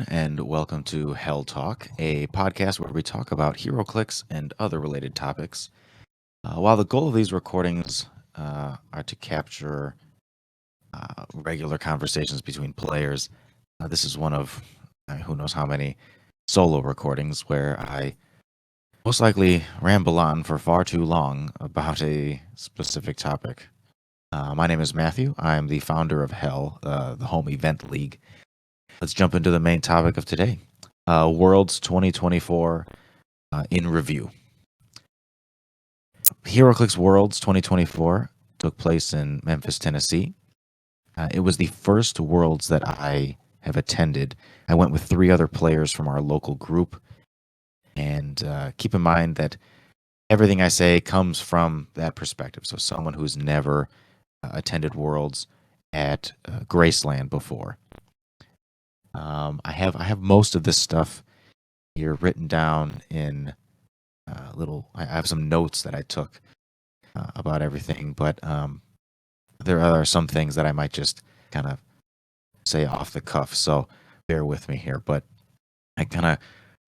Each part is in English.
everyone, and welcome to Hel Talk, a podcast where we talk about Heroclix and other related topics. While the goal of these recordings are to capture regular conversations between players, this is one of who knows how many solo recordings where I most likely ramble on for far too long about a specific topic. My name is Matthew. I'm the founder of Hel, the home event league. Let's jump into the main topic of today. Worlds 2024 in review. Heroclix Worlds 2024 took place in Memphis, Tennessee. It was the first Worlds that I have attended. I went with 3 other players from our local group. And keep in mind that everything I say comes from that perspective. So someone who's never attended Worlds at Graceland before. I have most of this stuff here written down in I have some notes that I took about everything, but there are some things that I might just kind of say off the cuff, so bear with me here. But I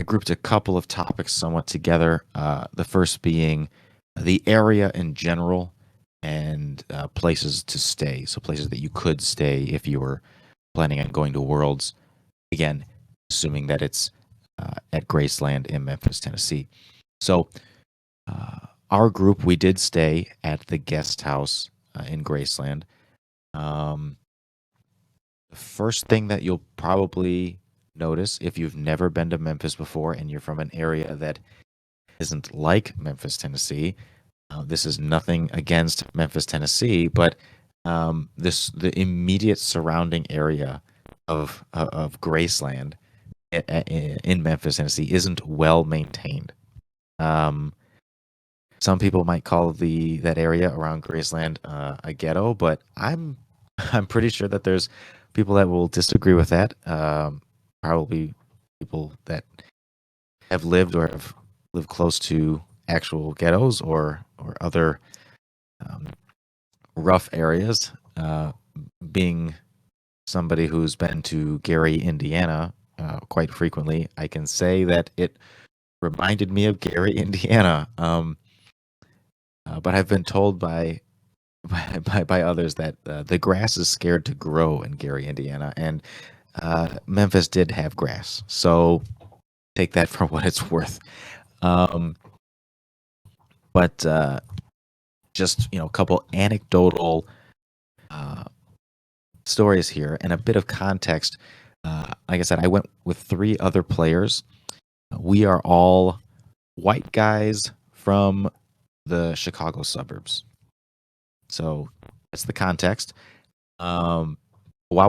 grouped a couple of topics somewhat together. The first being the area in general and places to stay, so places that you could stay if you were planning on going to Worlds. Again, assuming that it's at Graceland in Memphis, Tennessee. So our group, we did stay at the guest house in Graceland. The first thing that you'll probably notice if you've never been to Memphis before and you're from an area that isn't like Memphis, Tennessee, this is nothing against Memphis, Tennessee, but the immediate surrounding area of Graceland in Memphis, Tennessee, isn't well maintained. Some people might call that area around Graceland a ghetto, but I'm pretty sure that there's people that will disagree with that. Probably people that have lived or have lived close to actual ghettos or other rough areas. Being somebody who's been to Gary, Indiana, quite frequently, I can say that it reminded me of Gary, Indiana. But I've been told by others that the grass is scared to grow in Gary, Indiana, and Memphis did have grass, so take that for what it's worth. But just a couple anecdotal stories here and a bit of context. Like I said, I went with 3 other players. We are all white guys from the Chicago suburbs. So that's the context. While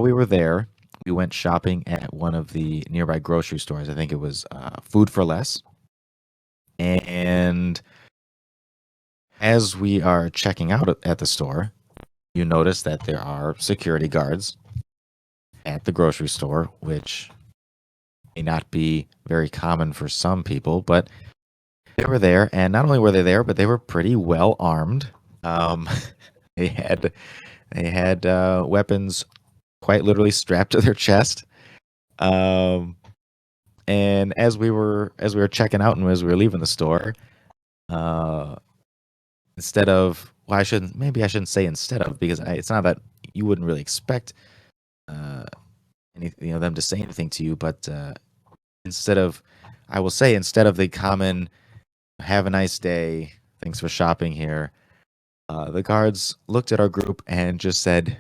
we were there, we went shopping at one of the nearby grocery stores. I think it was Food for Less. And as we are checking out at the store, you notice that there are security guards at the grocery store, which may not be very common for some people, but they were there. And not only were they there, but they were pretty well armed. They had weapons quite literally strapped to their chest. And as we were checking out and as we were leaving the store, instead of, well, I shouldn't say instead of, because it's not that you wouldn't really expect them to say anything to you, but instead of the common "have a nice day, thanks for shopping here," the guards looked at our group and just said,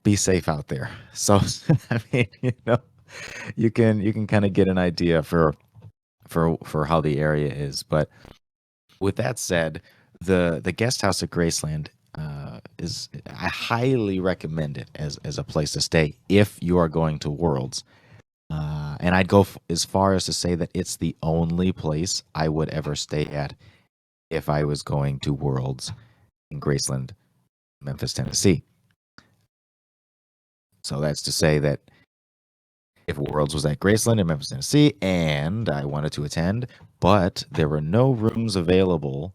"Be safe out there." So I mean, you can kind of get an idea for how the area is. But with that said, the guest house at Graceland I highly recommend it as a place to stay if you are going to Worlds. And I'd go as far as to say that it's the only place I would ever stay at if I was going to Worlds in Graceland, Memphis, Tennessee. So that's to say that if Worlds was at Graceland in Memphis, Tennessee, and I wanted to attend, but there were no rooms available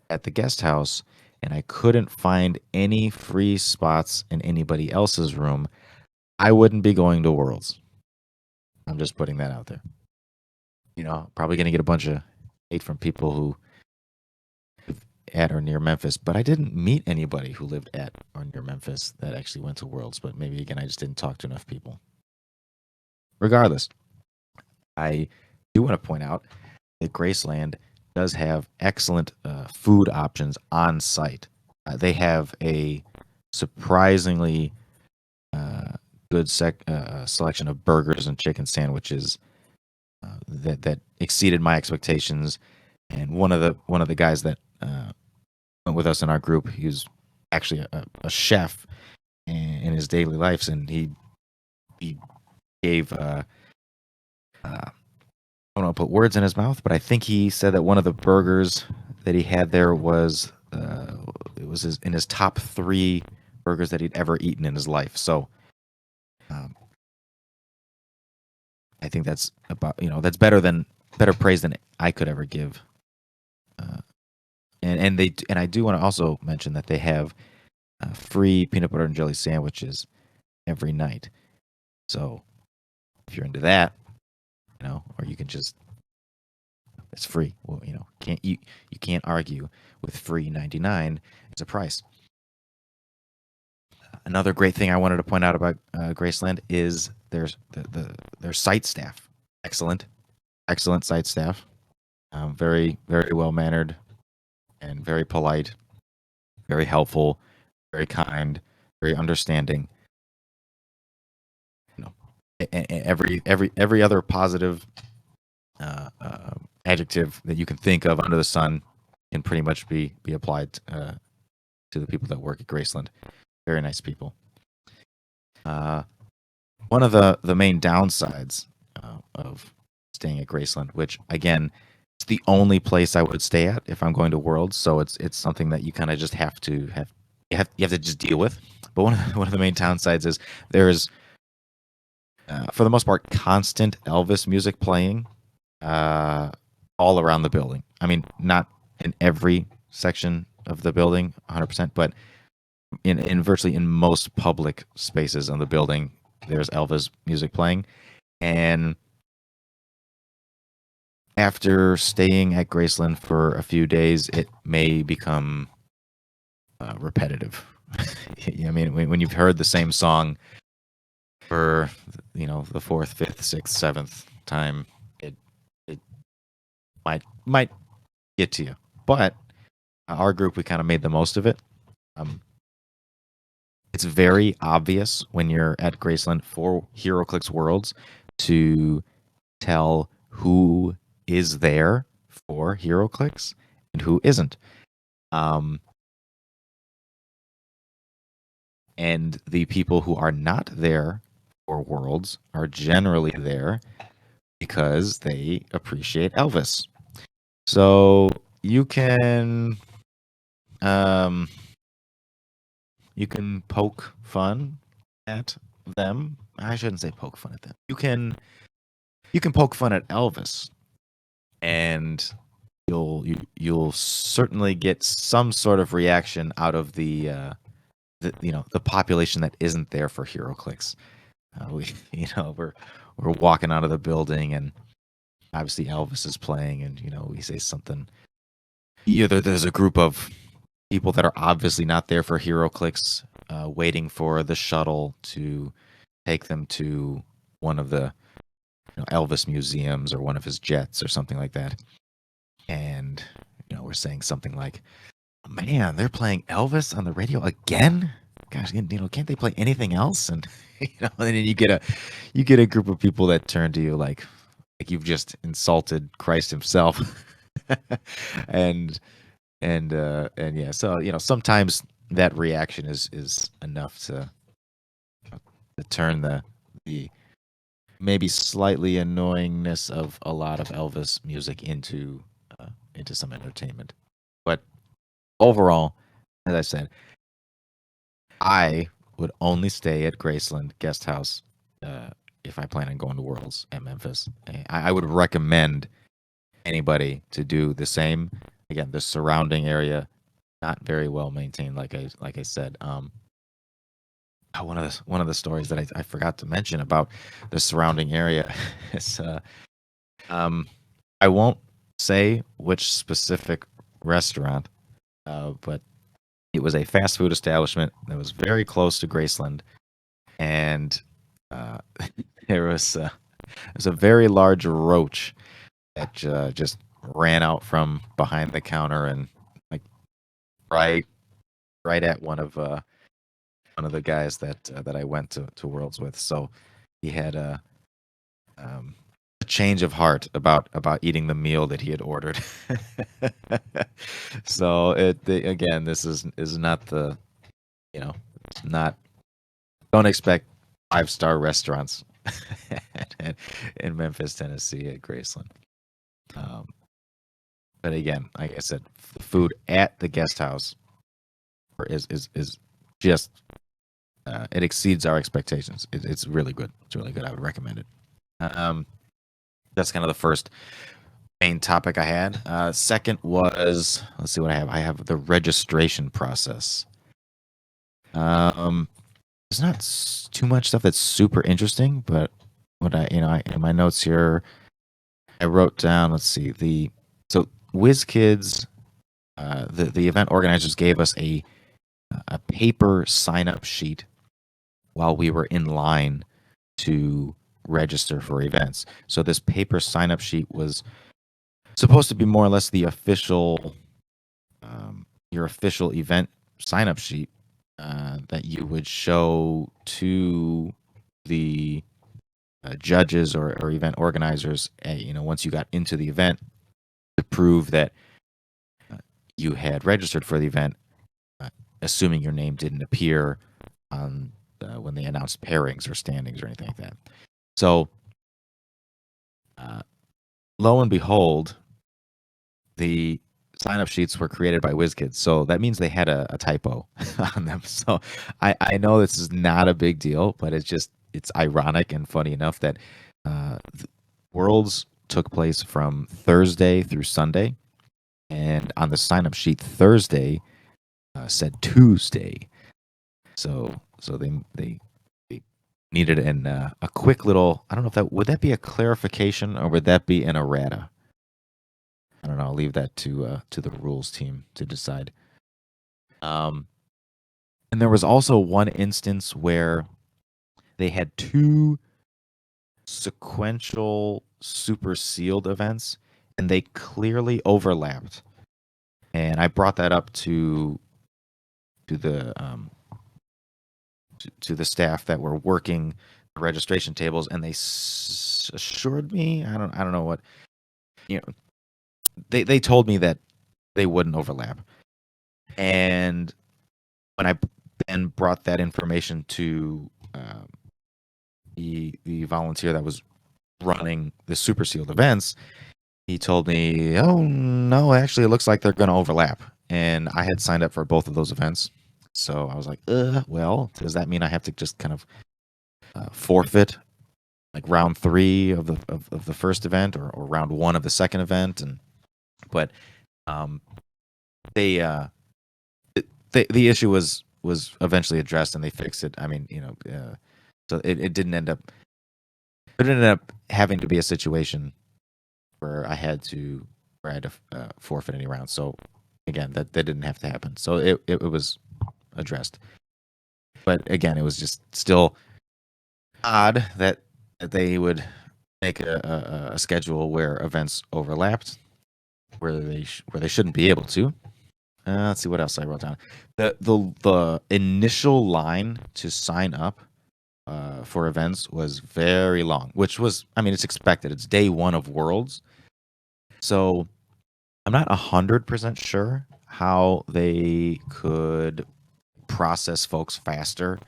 at the guest house, and I couldn't find any free spots in anybody else's room, I wouldn't be going to Worlds. I'm just putting that out there. Probably gonna get a bunch of hate from people who live at or near Memphis, but I didn't meet anybody who lived at or near Memphis that actually went to Worlds. But maybe again, I just didn't talk to enough people. Regardless, I do want to point out that Graceland does have excellent food options on site. They have a surprisingly good selection of burgers and chicken sandwiches that exceeded my expectations. And one of the guys that went with us in our group, he was actually a chef in his daily lives, and he gave I don't want to put words in his mouth, but I think he said that one of the burgers that he had there was in his top 3 burgers that he'd ever eaten in his life. So I think that's that's better praise than I could ever give. And I do want to also mention that they have free peanut butter and jelly sandwiches every night. So if you're into that, or you can just, it's free. Well, you can't argue with free 99 as a price. Another great thing I wanted to point out about Graceland is their site staff. Excellent site staff. Very, very well mannered and very polite, very helpful, very kind, very understanding. Every other positive adjective that you can think of under the sun can pretty much be applied to the people that work at Graceland. Very nice people. One of the main downsides of staying at Graceland, which again, it's the only place I would stay at if I'm going to Worlds, so it's something that you kind of just have to just deal with. But one of the main downsides is there's for the most part constant Elvis music playing all around the building. I mean, not in every section of the building 100%, but in virtually in most public spaces on the building, there's Elvis music playing. And after staying at Graceland for a few days, it may become repetitive. I mean, when you've heard the same song for the 4th, 5th, 6th, 7th time, it might get to you. But our group, we kind of made the most of it. It's very obvious when you're at Graceland for Heroclix Worlds to tell who is there for Heroclix and who isn't. And the people who are not there for Worlds are generally there because they appreciate Elvis. So you can poke fun at them. I shouldn't say poke fun at them. You can poke fun at Elvis, and you'll certainly get some sort of reaction out of the population that isn't there for Heroclix. We're walking out of the building, and obviously Elvis is playing, and we say something. Either there's a group of people that are obviously not there for Heroclix, waiting for the shuttle to take them to one of the Elvis museums or one of his jets or something like that. And we're saying something like, "Man, they're playing Elvis on the radio again. Gosh, can't they play anything else?" And and then you get a group of people that turn to you like you've just insulted Christ himself. and yeah, so sometimes that reaction is enough to turn the maybe slightly annoyingness of a lot of Elvis music into some entertainment. But overall, as I said, I would only stay at Graceland Guest House if I plan on going to Worlds at Memphis. I would recommend anybody to do the same. Again, the surrounding area not very well maintained, like I said. one of the stories that I forgot to mention about the surrounding area is I won't say which specific restaurant, but it was a fast food establishment that was very close to Graceland, and uh, there was a very large roach that just ran out from behind the counter and like right right at one of the guys that I went to Worlds with. So he had a change of heart about eating the meal that he had ordered. So again, this is not the you know not don't expect 5-star restaurants in Memphis, Tennessee at Graceland. Um, but again, like I said, the food at the guest house is just it exceeds our expectations. It's really good. It's really good. I would recommend it. Um, that's kind of the first main topic I had. Second was, let's see what I have. I have the registration process. There's not too much stuff that's super interesting, but what in my notes here, I wrote down. Let's see so WizKids, the event organizers gave us a paper sign up sheet while we were in line to register for events. So this paper sign up sheet was supposed to be more or less the official your official event sign up sheet that you would show to the judges or event organizers once you got into the event to prove that you had registered for the event, assuming your name didn't appear on when they announced pairings or standings or anything like that. So lo and behold, the sign-up sheets were created by WizKids, so that means they had a typo on them. So I know this is not a big deal, but it's ironic and funny enough that Worlds took place from Thursday through Sunday, and on the sign-up sheet Thursday said Tuesday. So they needed a quick little. I don't know if that would be a clarification or would that be an errata. I don't know. I'll leave that to the rules team to decide. And there was also one instance where they had two sequential super sealed events, and they clearly overlapped. And I brought that up to the to the staff that were working the registration tables, and they assured me I don't know what they told me that they wouldn't overlap. And when I then brought that information to the volunteer that was running the super sealed events, he told me, "Oh no, actually, it looks like they're going to overlap." And I had signed up for both of those events, so I was like, well, does that mean I have to just kind of forfeit like round 3 of the first event or round 1 of the second event?" But they the issue was eventually addressed and they fixed it. I mean, so it didn't end up. It ended up having to be a situation where I had to forfeit any rounds. So again, that didn't have to happen. So it was addressed. But again, it was just still odd that they would make a schedule where events overlapped, where they shouldn't be able to. Let's see what else I wrote down. The initial line to sign up for events was very long, which was, I mean, it's expected. It's day 1 of Worlds, so I'm not 100% sure how they could process folks faster,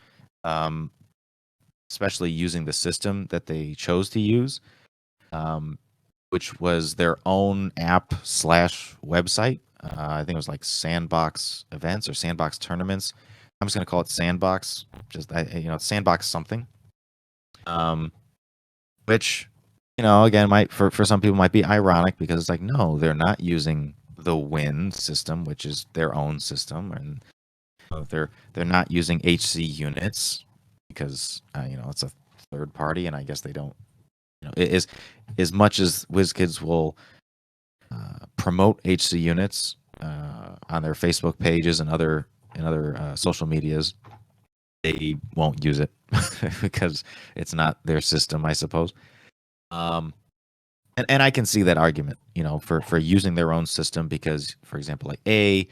especially using the system that they chose to use, which was their own app / website. I think it was like Sandbox Events or Sandbox Tournaments. I'm just gonna call it Sandbox. Just it's Sandbox something. Which again might for some people might be ironic because it's like, no, they're not using the Win system, which is their own system, and they're not using HC units, because it's a third party, and I guess they don't. It is as much as WizKids will promote HC units on their Facebook pages and other social medias, they won't use it because it's not their system, I suppose. And I can see that argument, for using their own system because, for example, like they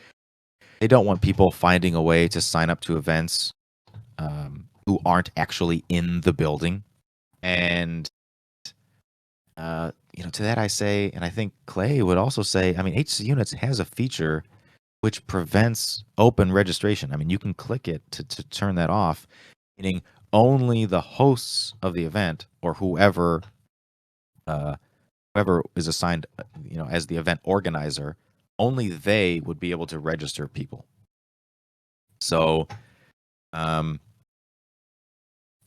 don't want people finding a way to sign up to events who aren't actually in the building. And to that I say, and I think Clay would also say, I mean, HC Units has a feature which prevents open registration. I mean, you can click it to turn that off, meaning only the hosts of the event or whoever is assigned, as the event organizer, only they would be able to register people. So,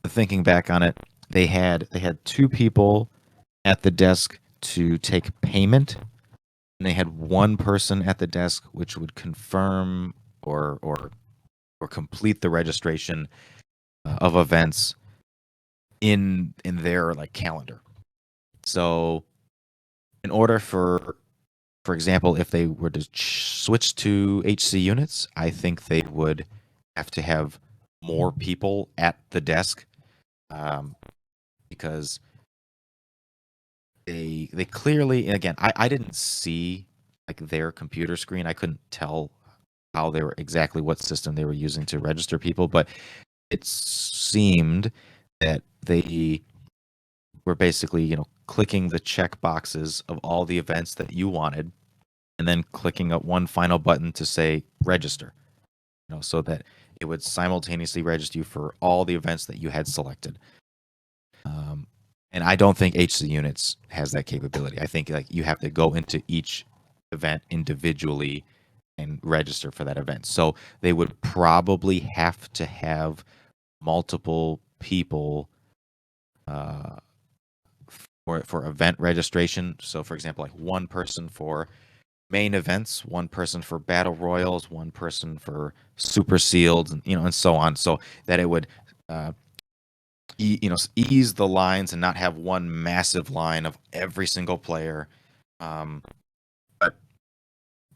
thinking back on it, they had 2 people at the desk to take payment, and they had 1 person at the desk which would confirm or complete the registration of events in their calendar. So, in order for example, if they were to switch to HC units, I think they would have to have more people at the desk, because they clearly, and again, I didn't see their computer screen. I couldn't tell how they were exactly what system they were using to register people, but it seemed that they were basically, clicking the check boxes of all the events that you wanted, and then clicking up one final button to say register, so that it would simultaneously register you for all the events that you had selected. And I don't think HC Units has that capability. I think you have to go into each event individually and register for that event. So they would probably have to have multiple people for event registration. So, for example, 1 person for main events, 1 person for battle royals, 1 person for super sealed, and so on, so that it would ease the lines and not have one massive line of every single player. But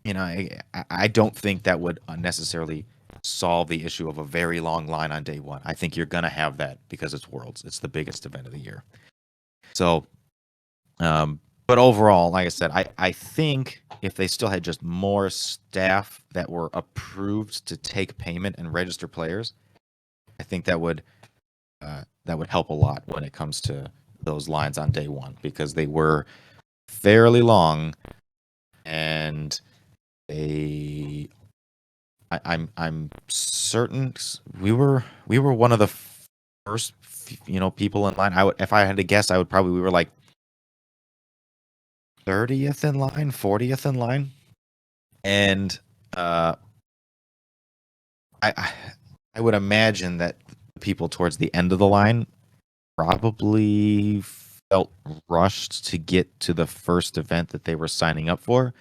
I don't think that would necessarily solve the issue of a very long line on day 1. I think you're gonna have that because it's Worlds. It's the biggest event of the year. So, but overall, like I said, I think if they still had just more staff that were approved to take payment and register players, I think that would help a lot when it comes to those lines on day 1, because they were fairly long, and I'm certain we were one of the first people in line. If I had to guess, we were like 30th in line, 40th in line, and I would imagine that people towards the end of the line probably felt rushed to get to the first event that they were signing up for,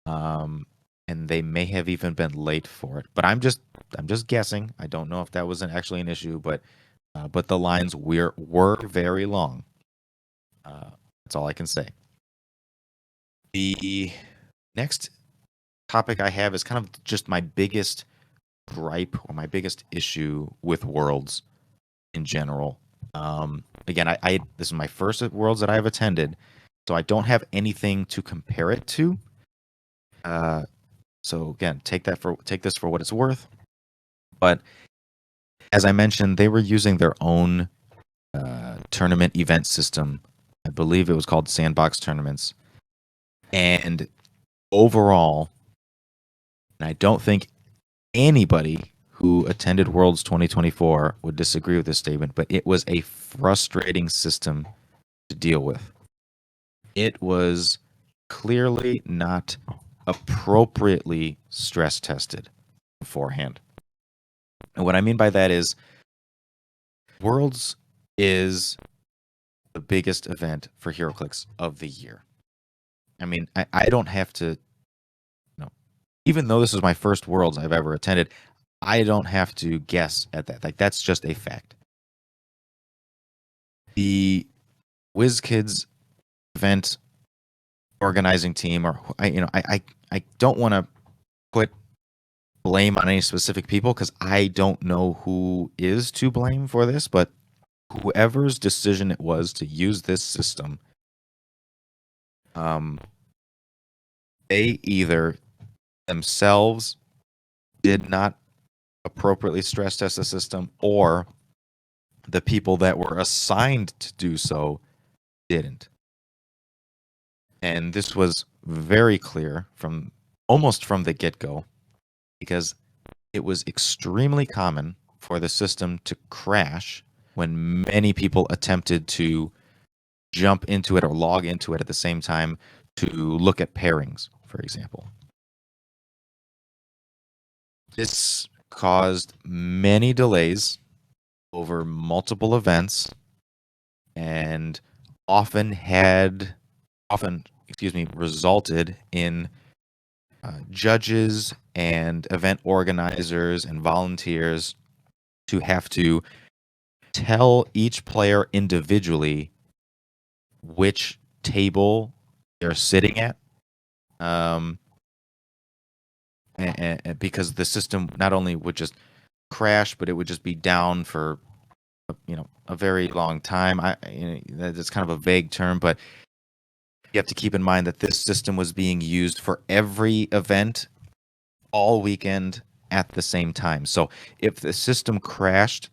and they may have even been late for it. But I'm just guessing. I don't know if that was actually an issue, but the lines were very long. That's all I can say. The next topic I have is kind of just my biggest gripe or my biggest issue with Worlds in general. Again, this is my first Worlds that I've attended, so I don't have anything to compare it to. So again, take this for what it's worth. But as I mentioned, they were using their own tournament event system. I believe it was called Sandbox Tournaments. And overall, and I don't think anybody who attended Worlds 2024 would disagree with this statement, but it was a frustrating system to deal with. It was clearly not appropriately stress tested beforehand. And what I mean by that is Worlds is the biggest event for Heroclix of the year. I mean, I don't have to, even though this is my first Worlds I've ever attended, I don't have to guess at that. That's just a fact. the WizKids event organizing team, or I don't want to put blame on any specific people because I don't know who is to blame for this, but whoever's decision it was to use this system, they either themselves did not appropriately stress test the system, or the people that were assigned to do so didn't. And this was very clear from almost from the get-go, because it was extremely common for the system to crash when many people attempted to jump into it or log into it at the same time to look at pairings, for example. This caused many delays over multiple events, and often resulted in judges and event organizers and volunteers to have to tell each player individually which table they're sitting at, and because the system not only would just crash, but it would just be down for a very long time. That's kind of a vague term, but you have to keep in mind that this system was being used for every event all weekend at the same time. So if the system crashed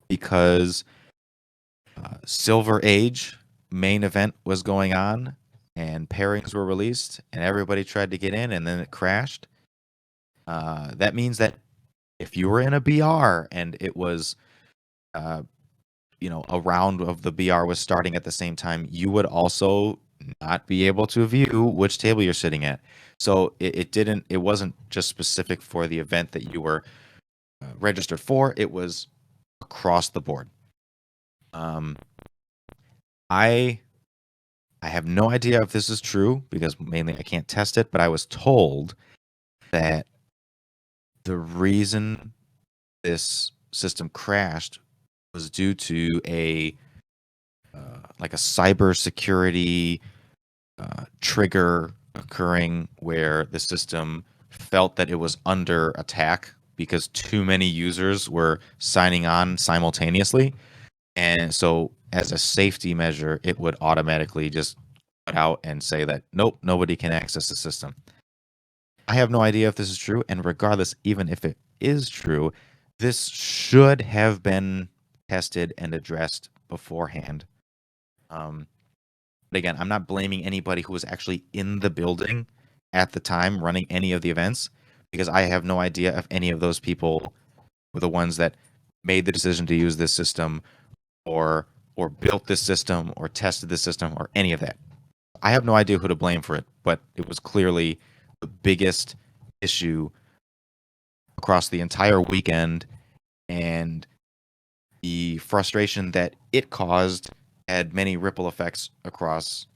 because Silver Age main event was going on and pairings were released and everybody tried to get in and then it crashed, that means that if you were in a BR and it was a round of the BR was starting at the same time, you would also not be able to view which table you're sitting at. So it wasn't just specific for the event that you were registered for. It was across the board. I have no idea if this is true because mainly I can't test it, but I was told that the reason this system crashed was due to a cybersecurity trigger occurring where the system felt that it was under attack because too many users were signing on simultaneously. And so as a safety measure, it would automatically just put out and say that, nope, nobody can access the system. I have no idea if this is true. And regardless, even if it is true, this should have been tested and addressed beforehand. But again, I'm not blaming anybody who was actually in the building at the time running any of the events, because I have no idea if any of those people were the ones that made the decision to use this system or built this system or tested this system or any of that. I have no idea who to blame for it, but it was clearly the biggest issue across the entire weekend, and the frustration that it caused had many ripple effects across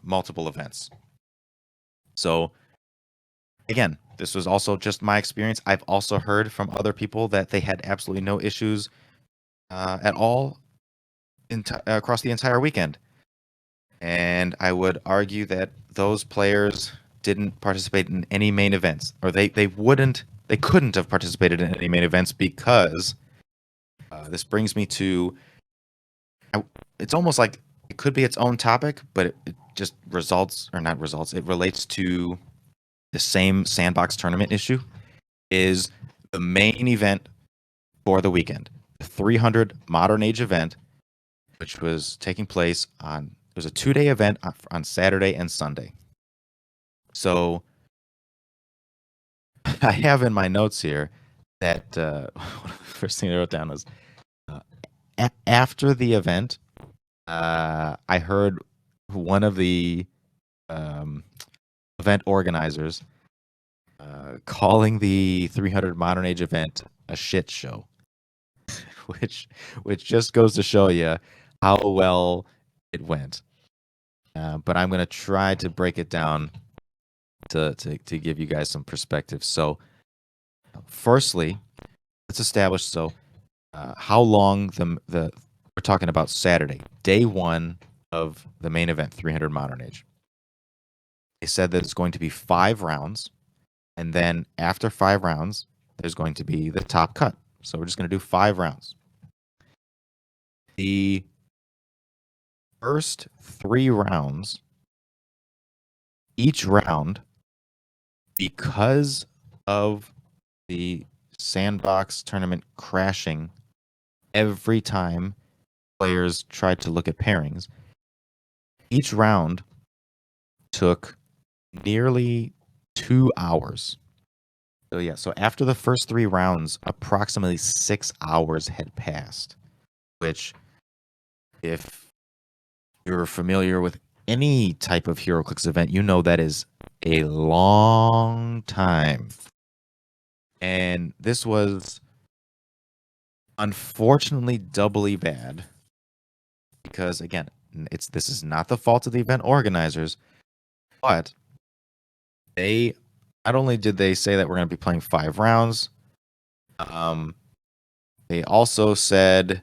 multiple events. So again, this was also just my experience. I've also heard from other people that they had absolutely no issues at all across the entire weekend. And I would argue that those players didn't participate in any main events, or they couldn't have participated in any main events because this brings me to, it's almost like it could be its own topic, but it just it relates to the same sandbox tournament issue. Is the main event for the weekend, the 300 Modern Age event, which was taking place it was a 2-day event on Saturday and Sunday. So I have in my notes here that one of the first thing I wrote down was after the event, I heard one of the event organizers calling the 300 Modern Age event a shit show, which just goes to show you how well it went. But I'm going to try to break it down to give you guys some perspective. So, firstly, let's establish how long the we're talking about Saturday, day one of the main event, 300 Modern Age. They said that it's going to be 5 rounds, and then after 5 rounds, there's going to be the top cut. So we're just going to do 5 rounds. The first 3 rounds, each round, because of the sandbox tournament crashing every time players tried to look at pairings, each round took nearly 2 hours. So yeah, so after the first 3 rounds, approximately 6 hours had passed, which, if you're familiar with any type of Heroclix event, you know that is a long time. And this was unfortunately doubly bad because, again, this is not the fault of the event organizers, but they not only did they say that we're going to be playing 5 rounds, they also said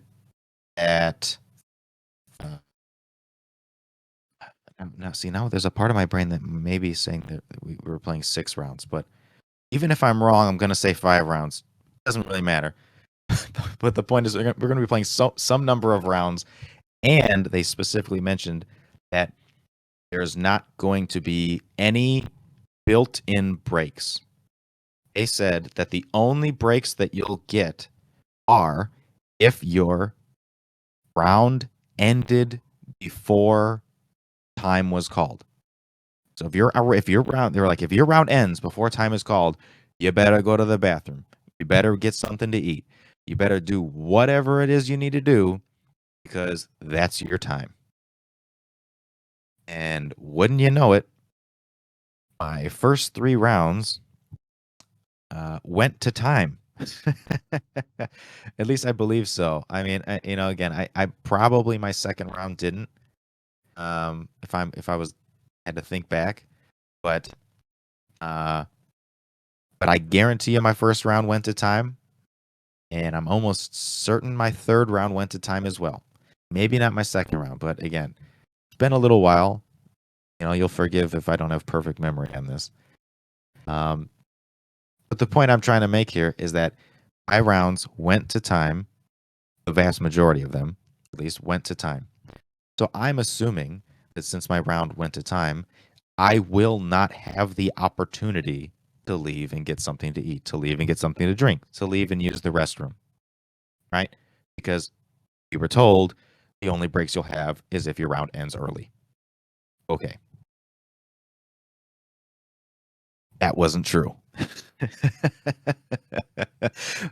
that now there's a part of my brain that may be saying that we were playing 6 rounds, but even if I'm wrong, I'm going to say 5 rounds. It doesn't really matter. But the point is, we're going to be playing some number of rounds, and they specifically mentioned that there's not going to be any built-in breaks. They said that the only breaks that you'll get are if your round ended before time was called. So if your round, they're like, if your round ends before time is called, you better go to the bathroom. You better get something to eat. You better do whatever it is you need to do, because that's your time. And wouldn't you know it, my first 3 rounds went to time. At least I believe so. I mean, again, I probably my second round didn't. If I had to think back, but I guarantee you my first round went to time, and I'm almost certain my third round went to time as well. Maybe not my second round, but again, it's been a little while. You'll forgive if I don't have perfect memory on this. But the point I'm trying to make here is that my rounds went to time. The vast majority of them, at least, went to time. So I'm assuming that since my round went to time, I will not have the opportunity to leave and get something to eat, to leave and get something to drink, to leave and use the restroom, right? Because you were told the only breaks you'll have is if your round ends early. Okay. That wasn't true.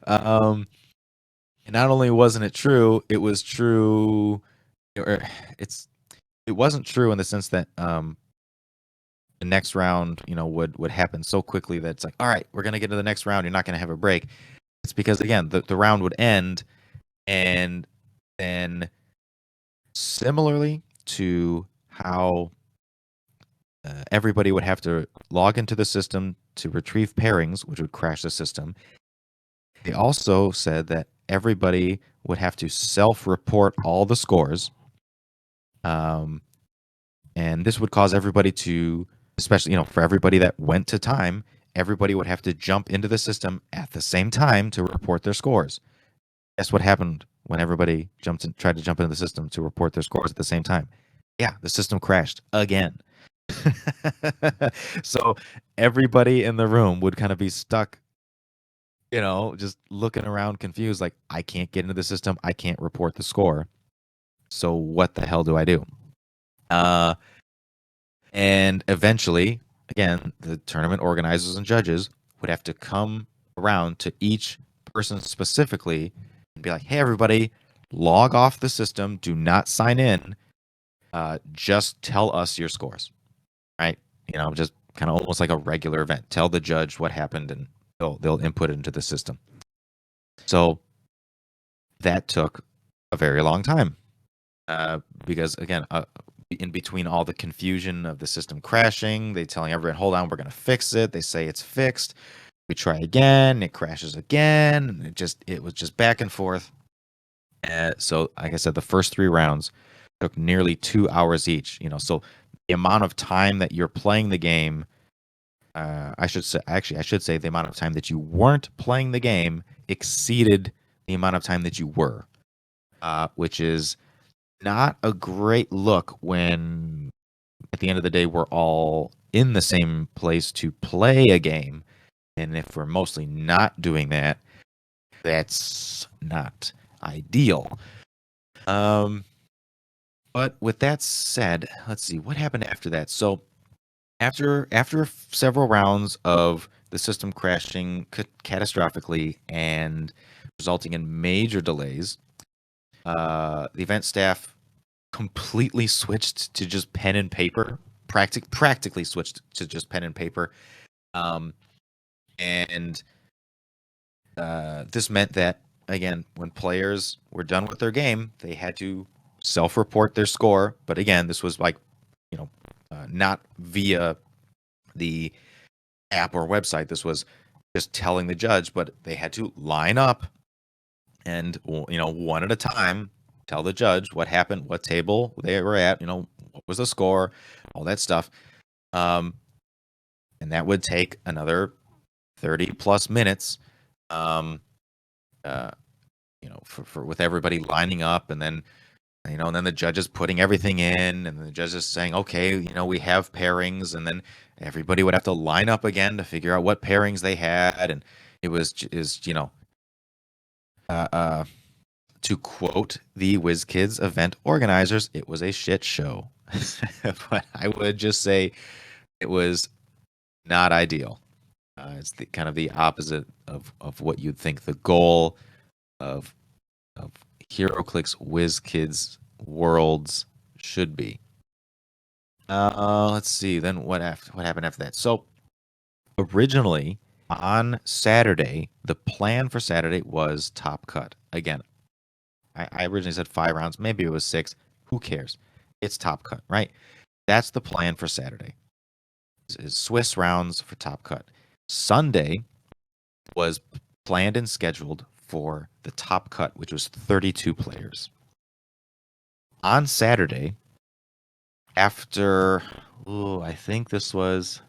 And not only wasn't it true, it was true. It wasn't true in the sense that the next round, would happen so quickly that it's like, all right, we're gonna get to the next round. You're not gonna have a break. It's because, again, the round would end, and then similarly to how everybody would have to log into the system to retrieve pairings, which would crash the system. They also said that everybody would have to self-report all the scores. And this would cause everybody to, especially, for everybody that went to time, everybody would have to jump into the system at the same time to report their scores. Guess what happened when everybody tried to jump into the system to report their scores at the same time? Yeah, the system crashed again. So everybody in the room would kind of be stuck, just looking around confused, like, I can't get into the system. I can't report the score. So what the hell do I do? And eventually, again, the tournament organizers and judges would have to come around to each person specifically and be like, hey, everybody, log off the system. Do not sign in. Just tell us your scores, right? Just kind of almost like a regular event. Tell the judge what happened, and they'll input it into the system. So that took a very long time because, again, in between all the confusion of the system crashing, they telling everyone, hold on, we're going to fix it. They say it's fixed. We try again, it crashes again, and it was just back and forth. So, like I said, the first 3 rounds took nearly 2 hours each. So the amount of time that you're playing the game, I should say the amount of time that you weren't playing the game exceeded the amount of time that you were, which is not a great look when at the end of the day we're all in the same place to play a game. And if we're mostly not doing that, that's not ideal. But with that said, let's see what happened after that. So after several rounds of the system crashing catastrophically and resulting in major delays, the event staff completely switched to just pen and paper. Practically switched to just pen and paper, and this meant that again, when players were done with their game, they had to self-report their score. But again, this was like, not via the app or website. This was just telling the judge, but they had to line up and, one at a time, tell the judge what happened, what table they were at, what was the score, all that stuff. And that would take another 30 plus minutes, for with everybody lining up, and then and then the judge is putting everything in, and the judge is saying, okay, we have pairings, and then everybody would have to line up again to figure out what pairings they had, and it was to quote the WizKids event organizers, it was a shit show. But I would just say it was not ideal. It's kind of the opposite of what you'd think the goal of Heroclix WizKids Worlds should be. Let's see. Then what happened after that? So originally on Saturday, the plan for Saturday was Top Cut. Again, I originally said 5 rounds. Maybe it was 6. Who cares? It's Top Cut, right? That's the plan for Saturday. Is Swiss rounds for Top Cut. Sunday was planned and scheduled for the Top Cut, which was 32 players. On Saturday, after, I think this was,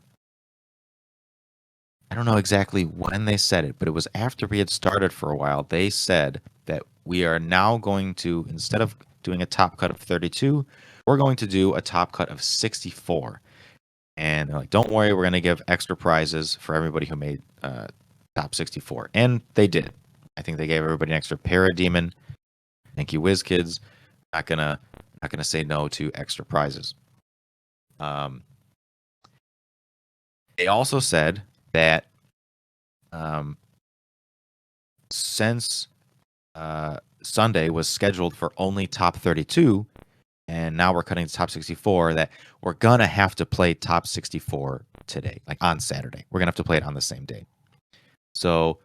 I don't know exactly when they said it, but it was after we had started for a while. They said that we are now going to, instead of doing a top cut of 32, we're going to do a top cut of 64. And they're like, don't worry, we're going to give extra prizes for everybody who made top 64. And they did. I think they gave everybody an extra Parademon. Thank you, WizKids. Not gonna say no to extra prizes. They also said that since Sunday was scheduled for only top 32, and now we're cutting to top 64, that we're gonna have to play top 64 today, like on Saturday. We're gonna have to play it on the same day. So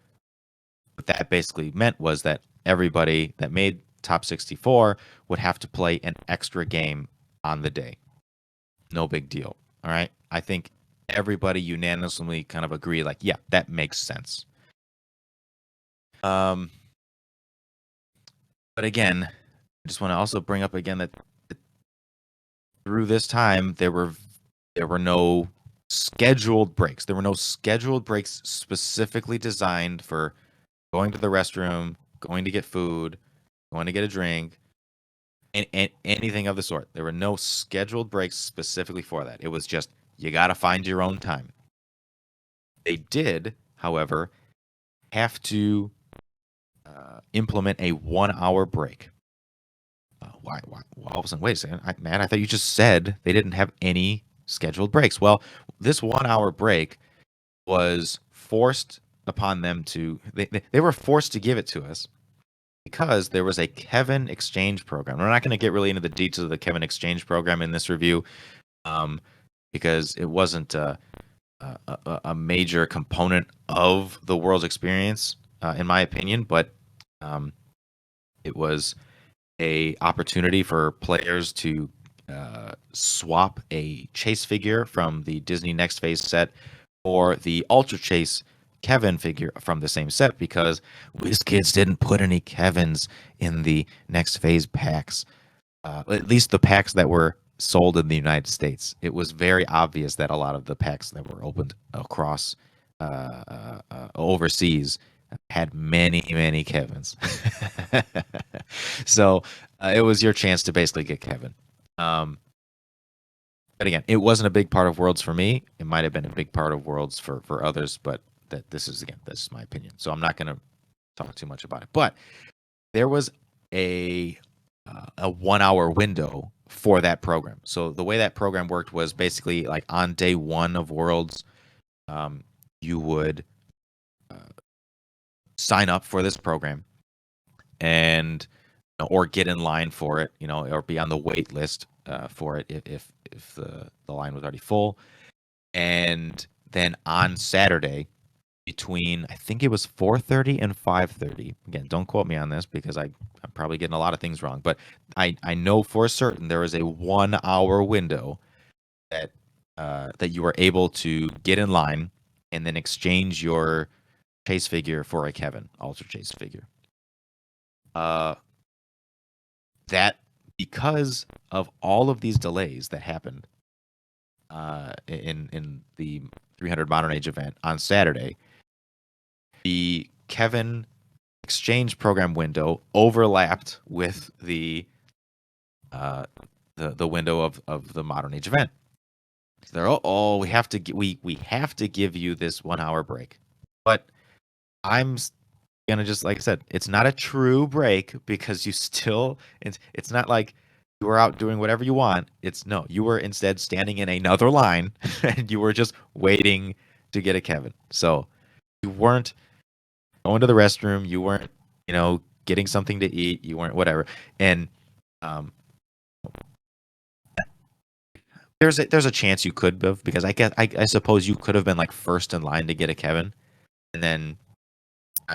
what that basically meant was that everybody that made top 64 would have to play an extra game on the day. No big deal. All right. I think everybody unanimously kind of agreed, like, yeah, that makes sense. But again, I just want to also bring up again that through this time there were no scheduled breaks. There were no scheduled breaks specifically designed for going to the restroom, going to get food, going to get a drink, and anything of the sort. There were no scheduled breaks specifically for that. It was just, you got to find your own time. They did, however, have to implement a 1-hour break. Why? All of a sudden, wait a second, Matt, I thought you just said they didn't have any scheduled breaks. Well, this 1-hour break was forced upon them to, they were forced to give it to us because there was a Kevin exchange program. We're not going to get really into the details of the Kevin exchange program in this review, because it wasn't a major component of the World's experience, in my opinion, but it was a opportunity for players to swap a chase figure from the Disney Next Phase set for the Ultra Chase Kevin figure from the same set because WizKids didn't put any Kevins in the next phase packs. At least the packs that were sold in the United States. It was very obvious that a lot of the packs that were opened across overseas had many, many Kevins. So it was your chance to basically get Kevin. But again, it wasn't a big part of Worlds for me. It might have been a big part of Worlds for others, but this is my opinion. So I'm not going to talk too much about it. But there was a 1 hour window for that program. So the way that program worked was basically like on day one of Worlds, you would sign up for this program and or get in line for it, or be on the wait list for it if the line was already full. And then on Saturday, between I think it was 4:30 and 5:30. Again, don't quote me on this because I'm probably getting a lot of things wrong, but I know for certain there is a 1 hour window that that you are able to get in line and then exchange your chase figure for a Kevin Ultra Chase figure. That because of all of these delays that happened in the 300 Modern Age event on Saturday, the Kevin exchange program window overlapped with the window of the Modern Age event. So they're we have to give you this 1 hour break, but I'm gonna just like I said, it's not a true break because you still it's not like you were out doing whatever you want. You were instead standing in another line and you were just waiting to get a Kevin. So you weren't going to the restroom, you weren't, getting something to eat, you weren't whatever. And there's a chance you could have, because I suppose you could have been like first in line to get a Kevin, and then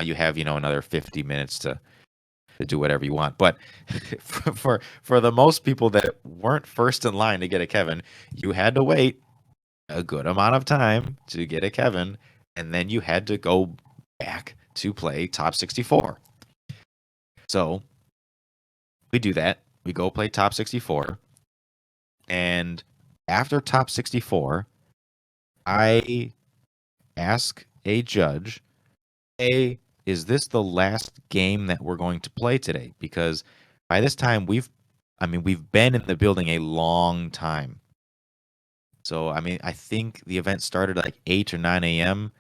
you have another 50 minutes to do whatever you want. But for the most people that weren't first in line to get a Kevin, you had to wait a good amount of time to get a Kevin, and then you had to go back to play Top 64. So we do that. We go play Top 64, and after Top 64, I ask a judge, "Hey, is this the last game that we're going to play today?" Because by this time we've been in the building a long time. So I think the event started like 8 or 9 a.m.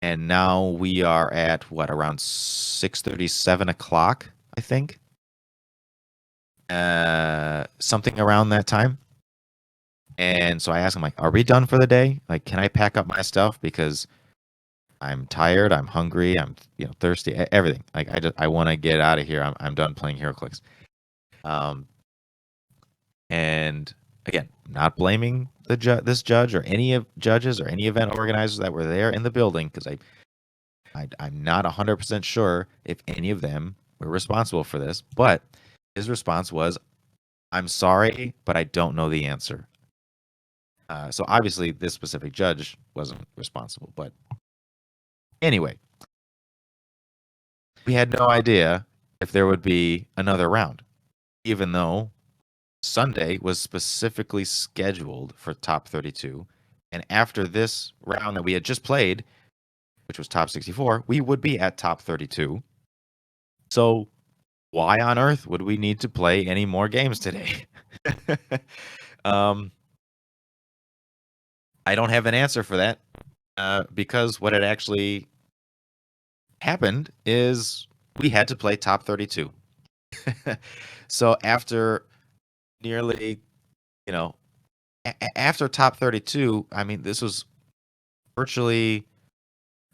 and now we are at around 6:30, 7 o'clock, I think. Something around that time. And so I asked him, like, "Are we done for the day? Like, can I pack up my stuff because I'm tired, I'm hungry, I'm thirsty, everything. Like I want to get out of here. I'm done playing Heroclix." And again, not blaming this judge or any of judges or any event organizers that were there in the building, because I'm not 100% sure if any of them were responsible for this. But his response was, "I'm sorry, but I don't know the answer." So obviously this specific judge wasn't responsible. But anyway, we had no idea if there would be another round, even though Sunday was specifically scheduled for top 32. And after this round that we had just played, which was top 64, we would be at top 32. So why on earth would we need to play any more games today? I don't have an answer for that, because what had actually happened is we had to play top 32. So after nearly, after top 32, this was virtually,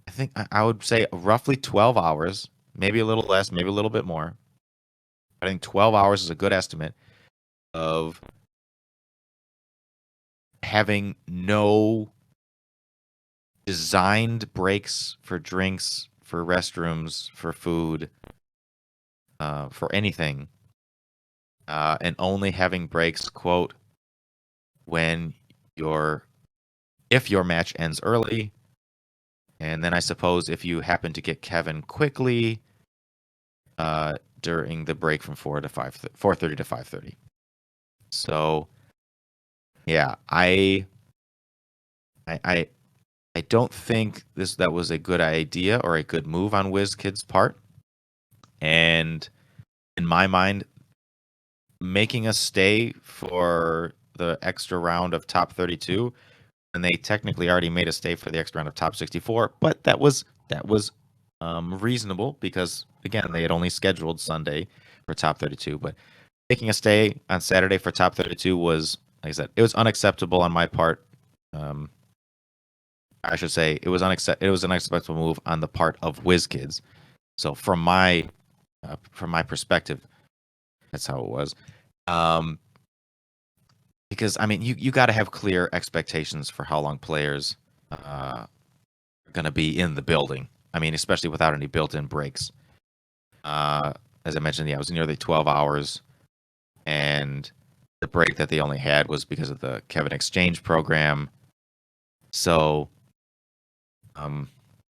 I think I would say roughly 12 hours, maybe a little less, maybe a little bit more. I think 12 hours is a good estimate of having no designed breaks for drinks, for restrooms, for food, for anything, and only having breaks, quote, when if your match ends early, And then I suppose if you happen to get Kevin quickly during the break from 4:30 to 5:30. So yeah, I I don't think that was a good idea or a good move on WizKid's part. And in my mind, making us stay for the extra round of top 32, and they technically already made us stay for the extra round of top 64, but that was reasonable because again they had only scheduled Sunday for top 32, but making us stay on Saturday for top 32 was, like I said, it was unacceptable on my part. I should say it was an unacceptable move on the part of WizKids. So from my perspective, that's how it was. Because I mean, you got to have clear expectations for how long players are going to be in the building. I mean, especially without any built-in breaks. As I mentioned, yeah, it was nearly 12 hours, and the break that they only had was because of the Kevin Exchange program. So,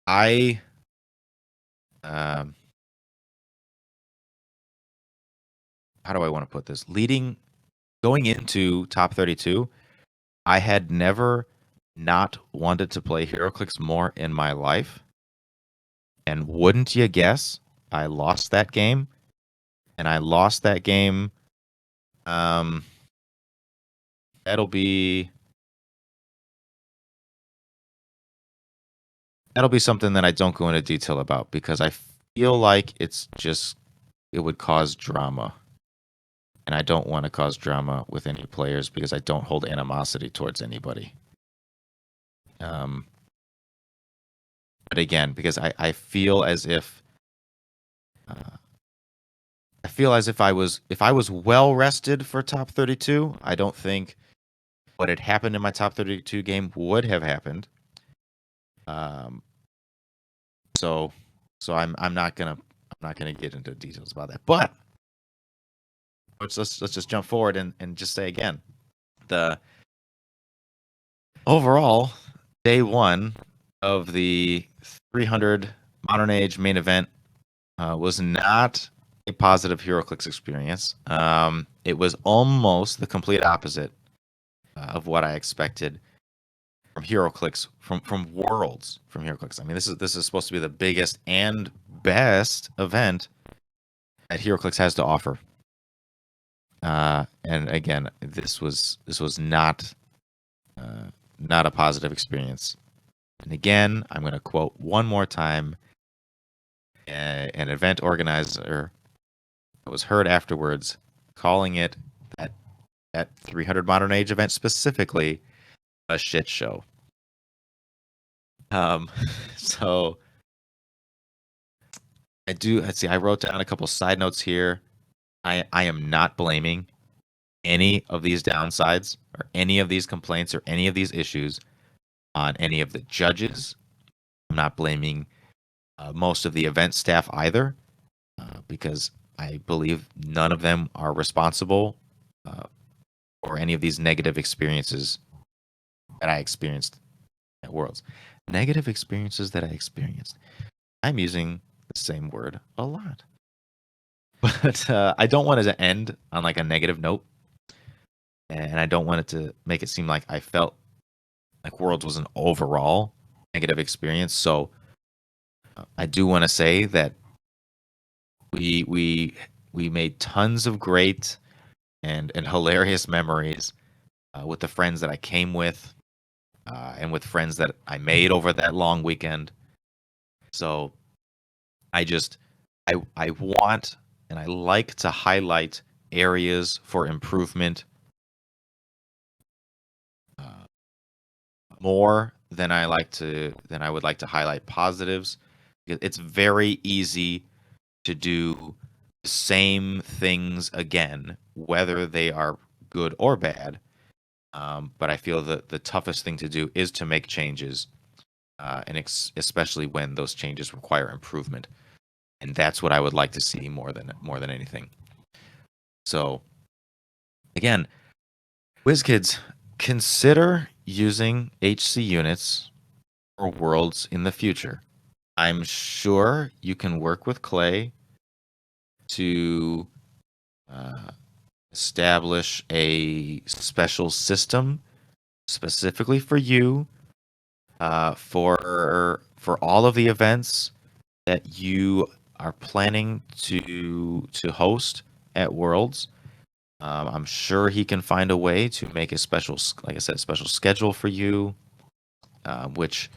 I how do I want to put this? Going into top 32, I had never not wanted to play Heroclix more in my life. And wouldn't you guess, I lost that game. And I lost that game. That'll be something that I don't go into detail about because I feel like it would cause drama. And I don't want to cause drama with any players because I don't hold animosity towards anybody. But again, because I feel as if I was well rested for top 32, I don't think what had happened in my top 32 game would have happened. So I'm not gonna get into details about that. But let's just jump forward and just say again, the overall day one of the 300 Modern Age main event was not a positive Heroclix experience. It was almost the complete opposite of what I expected from Heroclix, from Worlds, from Heroclix. I mean, this is supposed to be the biggest and best event that Heroclix has to offer. And again, this was not a positive experience. And again, I'm going to quote one more time an event organizer that was heard afterwards, calling it that 300 Modern Age event specifically a shit show. So I wrote down a couple side notes here. I am not blaming any of these downsides or any of these complaints or any of these issues on any of the judges. I'm not blaming most of the event staff either, because I believe none of them are responsible for any of these negative experiences that I experienced at Worlds. Negative experiences that I experienced. I'm using the same word a lot. But I don't want it to end on like a negative note. And I don't want it to make it seem like I felt like Worlds was an overall negative experience. So I do want to say that we made tons of great and hilarious memories with the friends that I came with and with friends that I made over that long weekend. So I want and I like to highlight areas for improvement more than I would like to highlight positives. It's very easy to do the same things again, whether they are good or bad. But I feel that the toughest thing to do is to make changes, and especially when those changes require improvement. And that's what I would like to see more than anything. So, again, WizKids, consider using HC units more worlds in the future. I'm sure you can work with Clay to uh, establish a special system specifically for you, for all of the events that you are planning to host at Worlds. I'm sure he can find a way to make a special, like I said, special schedule for you, which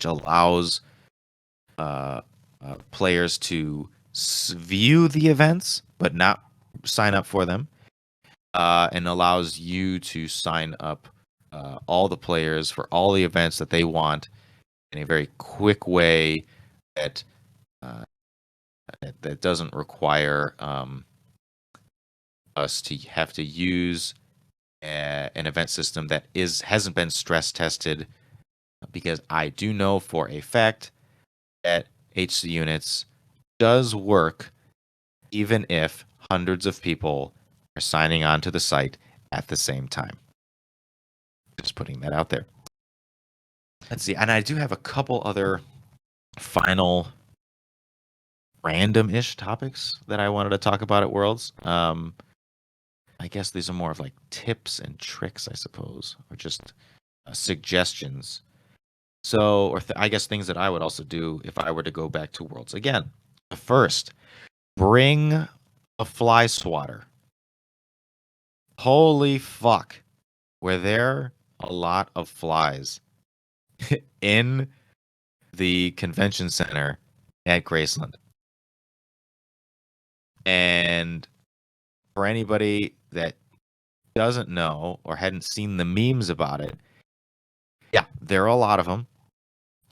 allows uh, players to view the events but not sign up for them, and allows you to sign up all the players for all the events that they want in a very quick way that uh, that doesn't require us to have to use an event system that hasn't been stress tested, because I do know for a fact that HC units does work even if hundreds of people are signing on to the site at the same time. Just putting that out there. Let's see, and I do have a couple other final random-ish topics that I wanted to talk about at Worlds. I guess these are more of like tips and tricks, I suppose, or just suggestions. So, or I guess things that I would also do if I were to go back to Worlds again. First, bring a fly swatter. Holy fuck. Were there a lot of flies in the convention center at Graceland? And for anybody that doesn't know or hadn't seen the memes about it, yeah, there are a lot of them.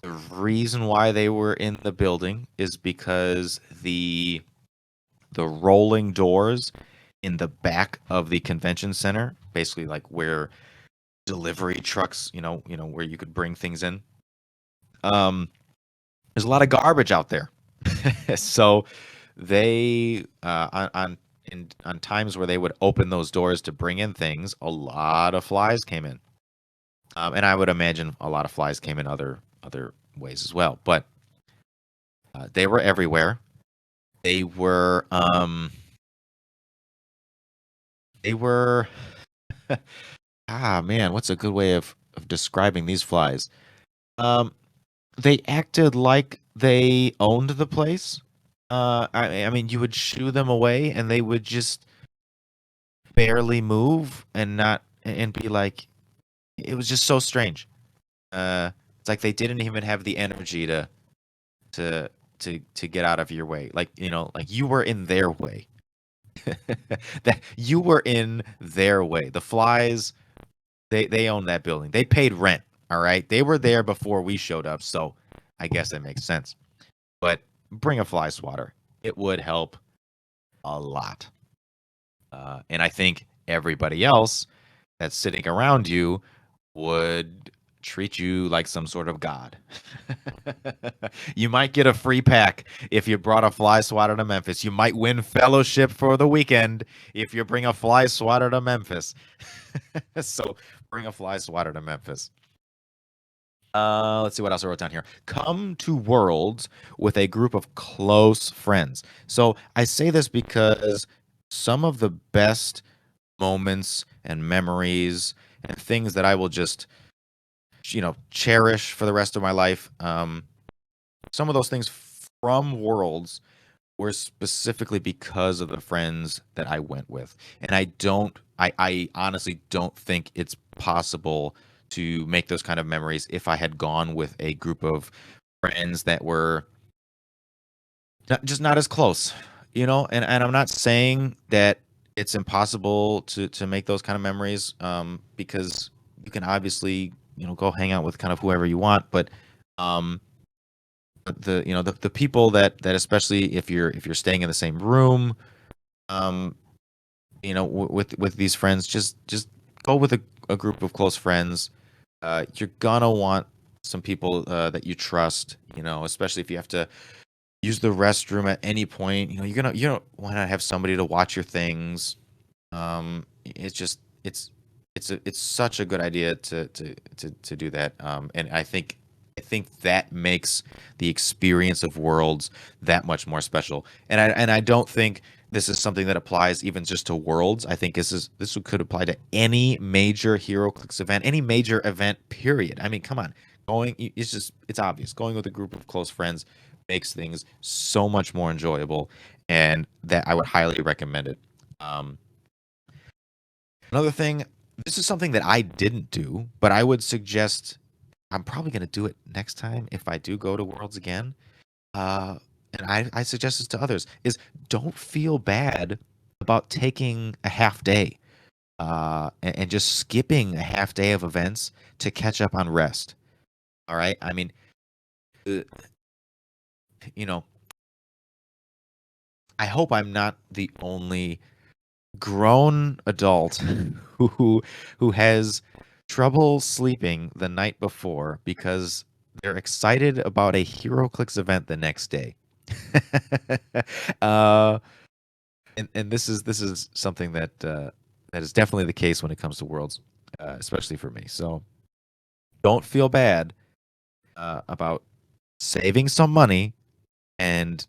The reason why they were in the building is because the rolling doors in the back of the convention center, basically like where delivery trucks, where you could bring things in. There's a lot of garbage out there. So they on times where they would open those doors to bring in things, a lot of flies came in. And I would imagine a lot of flies came in other ways as well. But they were everywhere. They were man, what's a good way of describing these flies? They acted like they owned the place. I mean, you would shoo them away, and they would just barely move and be like, it was just so strange. It's like they didn't even have the energy to get out of your way. Like, like you were in their way. That you were in their way. The flies, they own that building. They paid rent. All right, they were there before we showed up, so I guess that makes sense. But bring a fly swatter. It would help a lot. And I think everybody else that's sitting around you would treat you like some sort of god. You might get a free pack if you brought a fly swatter to Memphis. You might win fellowship for the weekend if you bring a fly swatter to Memphis. So bring a fly swatter to Memphis. Let's see what else I wrote down here. Come to Worlds with a group of close friends. So I say this because some of the best moments and memories and things that I will just, cherish for the rest of my life. Some of those things from Worlds were specifically because of the friends that I went with. And I honestly don't think it's possible to make those kind of memories if I had gone with a group of friends that were not as close, and I'm not saying that it's impossible to make those kind of memories, because you can obviously, go hang out with kind of whoever you want, but the people that especially if you're staying in the same room, with these friends, just go with a group of close friends. You're gonna want some people that you trust, especially if you have to use the restroom at any point. You don't want to have somebody to watch your things. It's such a good idea to do that. And I think I think that makes the experience of Worlds that much more special. And I don't think this is something that applies even just to Worlds. I think this could apply to any major HeroClix event, any major event, period. I mean, come on. It's obvious. Going with a group of close friends makes things so much more enjoyable, and that I would highly recommend it. Um, Another thing, this is something that I didn't do, but I would suggest I'm probably going to do it next time if I do go to Worlds again. Uh, and I suggest this to others is don't feel bad about taking a half day and just skipping a half day of events to catch up on rest. All right. I mean, uh, you know, I hope I'm not the only grown adult who has trouble sleeping the night before because they're excited about a HeroClix event the next day. uh, and this is something that is definitely the case when it comes to Worlds, especially for me. So don't feel bad about saving some money and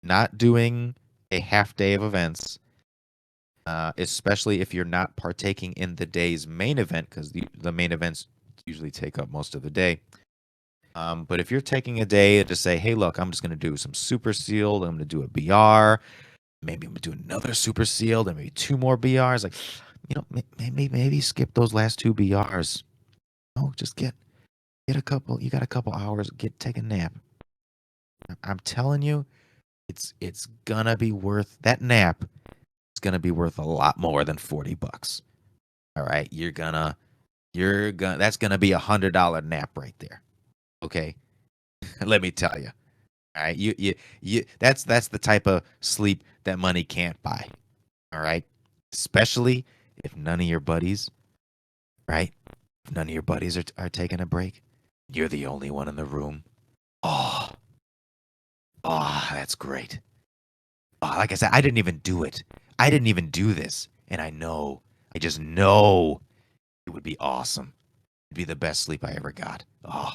not doing a half day of events, especially if you're not partaking in the day's main event, because the main events usually take up most of the day. But if you're taking a day to say, hey, look, I'm just going to do some super sealed, I'm going to do a BR, maybe I'm going to do another super sealed, and maybe two more BRs. Like, maybe skip those last two BRs. Oh, just get a couple. You got a couple hours. Take a nap. I'm telling you, it's gonna be worth that nap. It's gonna be worth a lot more than $40. All right, you're gonna that's gonna be $100 nap right there. Okay, let me tell you. All right, that's the type of sleep that money can't buy. All right, especially if none of your buddies, right? If none of your buddies are taking a break, you're the only one in the room. Oh, that's great. Oh, like I said, I didn't even do it. I didn't even do this, and I just know it would be awesome. It'd be the best sleep I ever got. Oh,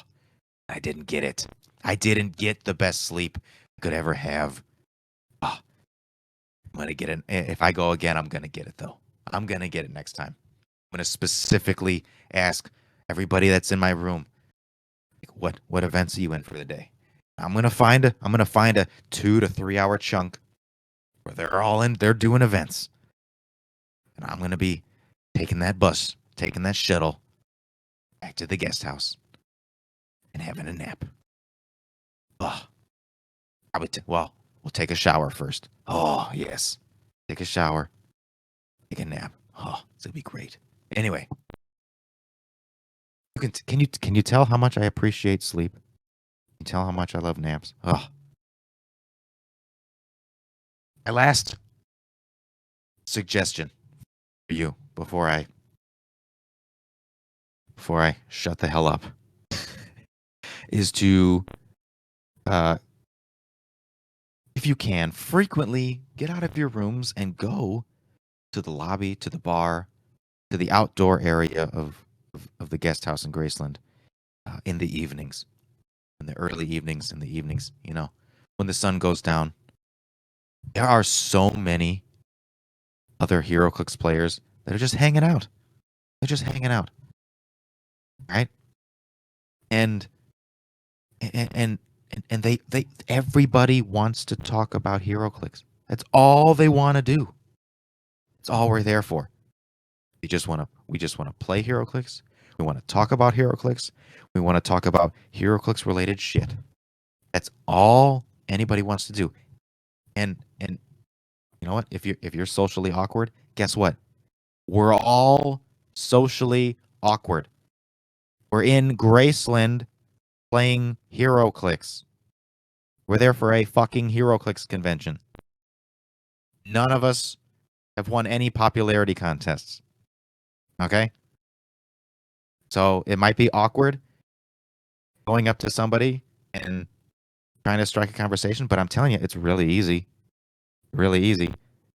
I didn't get it. I didn't get the best sleep I could ever have. Oh, I'm gonna get it. If I go again, I'm gonna get it though. I'm gonna get it next time. I'm gonna specifically ask everybody that's in my room, like, what events are you in for the day? I'm gonna find a 2 to 3 hour chunk where they're doing events, and I'm gonna be taking that bus, taking that shuttle back to the guest house and having a nap. Oh, well, we'll take a shower first. Oh yes, take a shower, take a nap. Oh, it's gonna be great. Anyway, can you tell how much I appreciate sleep? Can you tell how much I love naps? Oh, my last suggestion for you before I shut the hell up is to, uh, if you can, frequently get out of your rooms and go to the lobby, to the bar, to the outdoor area of the guest house in Graceland in the evenings, in the early evenings, in the evenings, when the sun goes down. There are so many other HeroClix players that are just hanging out. They're just hanging out, right? And and and and they everybody wants to talk about HeroClix. That's all they want to do. It's all we're there for. We just want to play HeroClix. We want to talk about HeroClix. We want to talk about HeroClix related shit. That's all anybody wants to do. And you know what? If you're socially awkward, guess what? We're all socially awkward. We're in Graceland playing HeroClix. We're there for a fucking HeroClix convention. None of us have won any popularity contests. Okay? So it might be awkward going up to somebody and trying to strike a conversation, but I'm telling you, it's really easy. Really easy.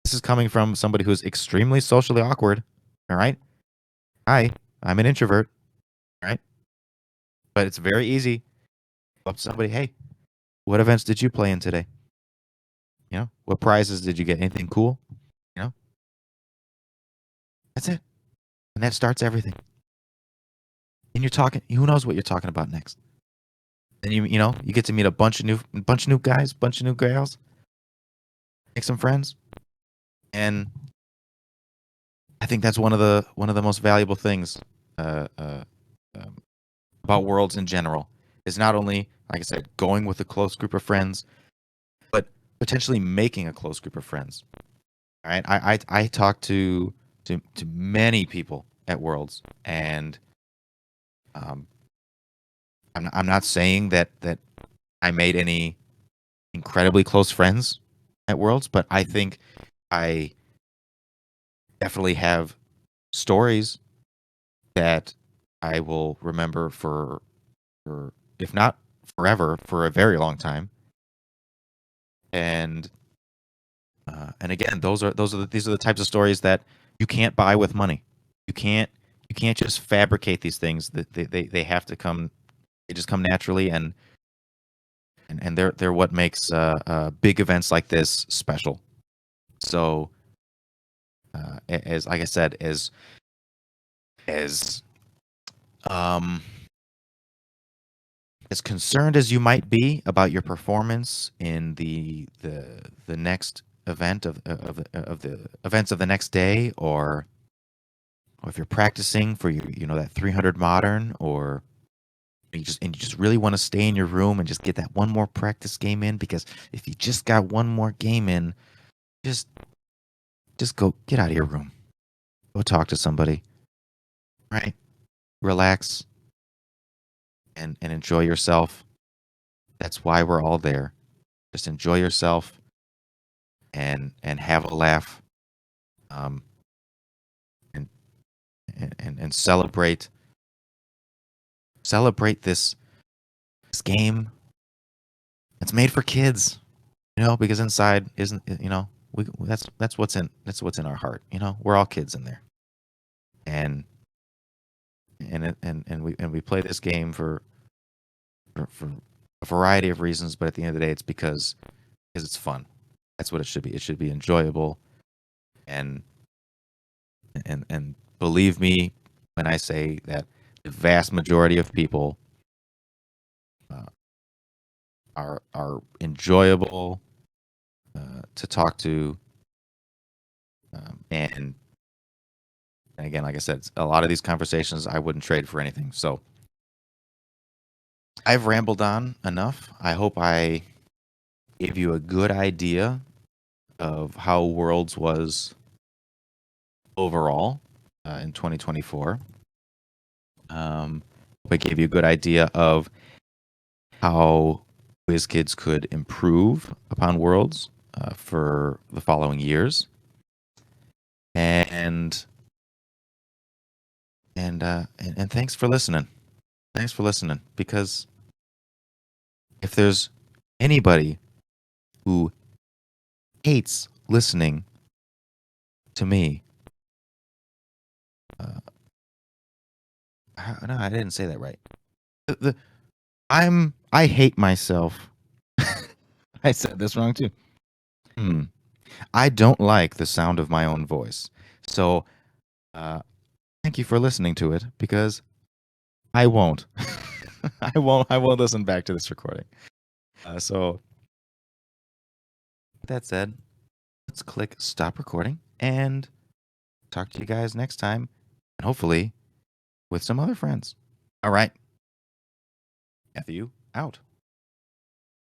This is coming from somebody who's extremely socially awkward. All right? Hi, I'm an introvert. All right? But it's very easy. Up to somebody, hey, what events did you play in today? You know, what prizes did you get? Anything cool? You know, that's it. And that starts everything. And you're talking, who knows what you're talking about next? And you know, you get to meet a bunch of new guys, bunch of new gals, make some friends. And I think that's one of the most valuable things uh, uh, um, about Worlds in general is not only, like I said, going with a close group of friends, but potentially making a close group of friends. All right, I talk to many people at Worlds, and um, I'm not saying that I made any incredibly close friends at Worlds, but I think I definitely have stories that I will remember for if not forever, for a very long time. And again, these are the types of stories that you can't buy with money. You can't you can't just fabricate these things. That they have to come. They just come naturally, and they're what makes big events like this special. So, as like I said, as um as concerned as you might be about your performance in the next event of the events of the next day, or if you're practicing for your that 300 modern, or you just really want to stay in your room and just get that one more practice game in, because if you just got one more game in, just go get out of your room, go talk to somebody, right? Relax and enjoy yourself. That's why we're all there. Just enjoy yourself and have a laugh, um, and, and celebrate this game. It's made for kids, because inside isn't that's what's in our heart. We're all kids in there, and we play this game for a variety of reasons, but at the end of the day, it's because it's fun. That's what it should be. It should be enjoyable, and and believe me when I say that the vast majority of people uh, are enjoyable to talk to, and again, like I said, a lot of these conversations I wouldn't trade for anything. So I've rambled on enough. I hope I gave you a good idea of how Worlds was overall in 2024. Hope I gave you a good idea of how WizKids could improve upon Worlds for the following years. And and thanks for listening. Thanks for listening, because if there's anybody who hates listening to me, uh, no, I didn't say that right. I hate myself. I said this wrong too. Hmm. I don't like the sound of my own voice. So, uh, thank you for listening to it, because I won't. I won't listen back to this recording. So, with that said, let's click stop recording and talk to you guys next time, and hopefully with some other friends. All right. Matthew out.